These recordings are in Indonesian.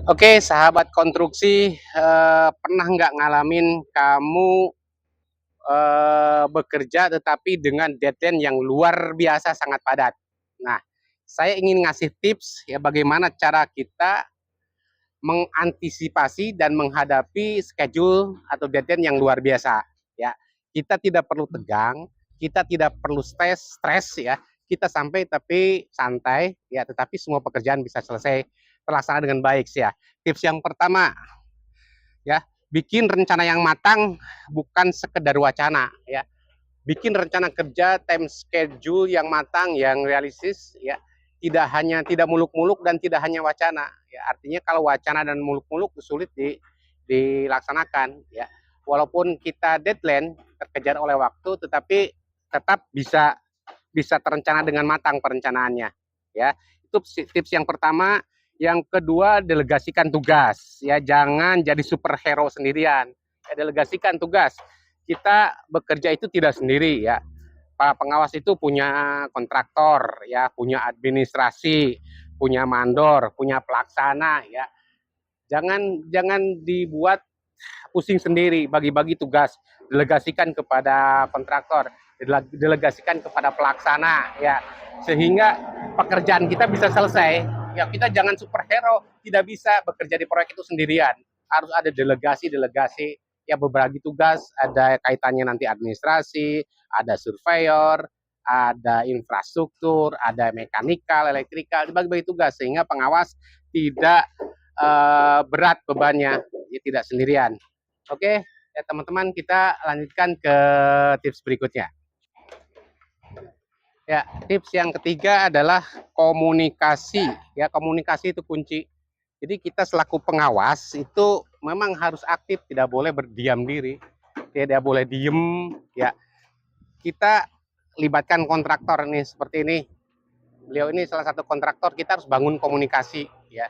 Oke, sahabat konstruksi, pernah nggak ngalamin kamu bekerja tetapi dengan deadline yang luar biasa sangat padat? Nah, saya ingin ngasih tips ya bagaimana cara kita mengantisipasi dan menghadapi schedule atau deadline yang luar biasa. Ya, kita tidak perlu tegang, kita tidak perlu stres ya. Kita sampai tapi santai ya, tetapi semua pekerjaan bisa selesai terlaksana dengan baik sih ya. Tips yang pertama ya, bikin rencana yang matang, bukan sekedar wacana ya. Bikin rencana kerja, time schedule yang matang, yang realistis ya. Tidak muluk-muluk dan tidak hanya wacana ya. Artinya kalau wacana dan muluk-muluk sulit dilaksanakan ya. Walaupun kita deadline terkejar oleh waktu, tetapi tetap bisa bisa terencana dengan matang perencanaannya ya. Itu tips yang pertama. Yang kedua, delegasikan tugas ya, jangan jadi superhero sendirian ya, delegasikan tugas. Kita bekerja itu tidak sendiri ya, para pengawas itu punya kontraktor ya, punya administrasi, punya mandor, punya pelaksana ya. Jangan dibuat pusing sendiri, bagi-bagi tugas, delegasikan kepada kontraktor, delegasikan kepada pelaksana ya, sehingga pekerjaan kita bisa selesai ya. Kita jangan superhero, tidak bisa bekerja di proyek itu sendirian, harus ada delegasi ya, berbagi tugas, ada kaitannya nanti administrasi, ada surveyor, ada infrastruktur, ada mekanikal, elektrikal, dibagi-bagi tugas sehingga pengawas tidak berat bebannya, ya, tidak sendirian. Oke, ya teman-teman, kita lanjutkan ke tips berikutnya. Ya, tips yang ketiga adalah komunikasi. Ya, komunikasi itu kunci. Jadi kita selaku pengawas itu memang harus aktif, tidak boleh berdiam diri, tidak boleh diem. Ya, kita libatkan kontraktor nih seperti ini. Beliau ini salah satu kontraktor, kita harus bangun komunikasi ya,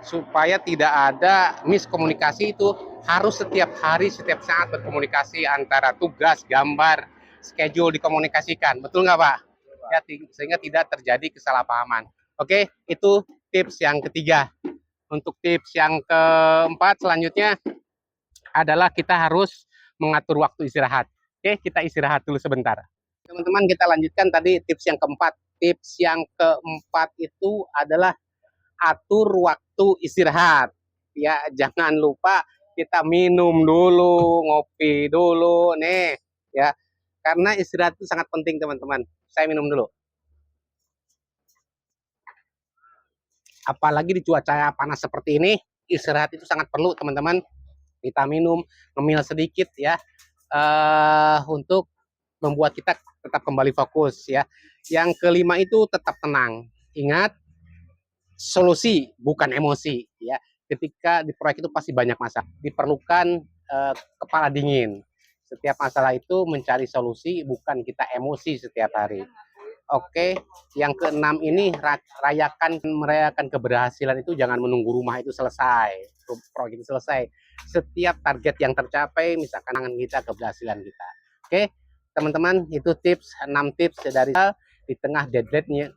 supaya tidak ada miskomunikasi. Itu harus setiap hari, setiap saat berkomunikasi antara tugas, gambar, schedule dikomunikasikan. Betul nggak Pak? Ya, sehingga tidak terjadi kesalahpahaman. Oke, itu tips yang ketiga. Untuk tips yang keempat selanjutnya adalah kita harus mengatur waktu istirahat. Oke, kita istirahat dulu sebentar. Teman-teman, kita lanjutkan tadi tips yang keempat. Tips yang keempat itu adalah atur waktu istirahat. Ya, jangan lupa kita minum dulu, ngopi dulu nih ya. Karena istirahat itu sangat penting, teman-teman. Saya minum dulu. Apalagi di cuaca panas seperti ini, istirahat itu sangat perlu, teman-teman. Kita minum, ngemil sedikit ya, untuk membuat kita tetap kembali fokus ya. Yang kelima itu tetap tenang. Ingat, solusi bukan emosi ya. Ketika di proyek itu pasti banyak masalah, diperlukan kepala dingin. Setiap masalah itu mencari solusi, bukan kita emosi setiap hari. Oke, yang keenam ini merayakan keberhasilan itu, jangan menunggu rumah itu selesai, proyek itu selesai. Setiap target yang tercapai, misalkan kita keberhasilan kita. Oke, teman-teman, itu tips 6 tips dari di tengah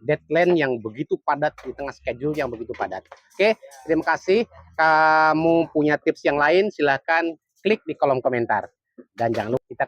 deadline yang begitu padat, di tengah schedule yang begitu padat. Oke, terima kasih. Kamu punya tips yang lain, silahkan klik di kolom komentar. Dan jangan lupa kita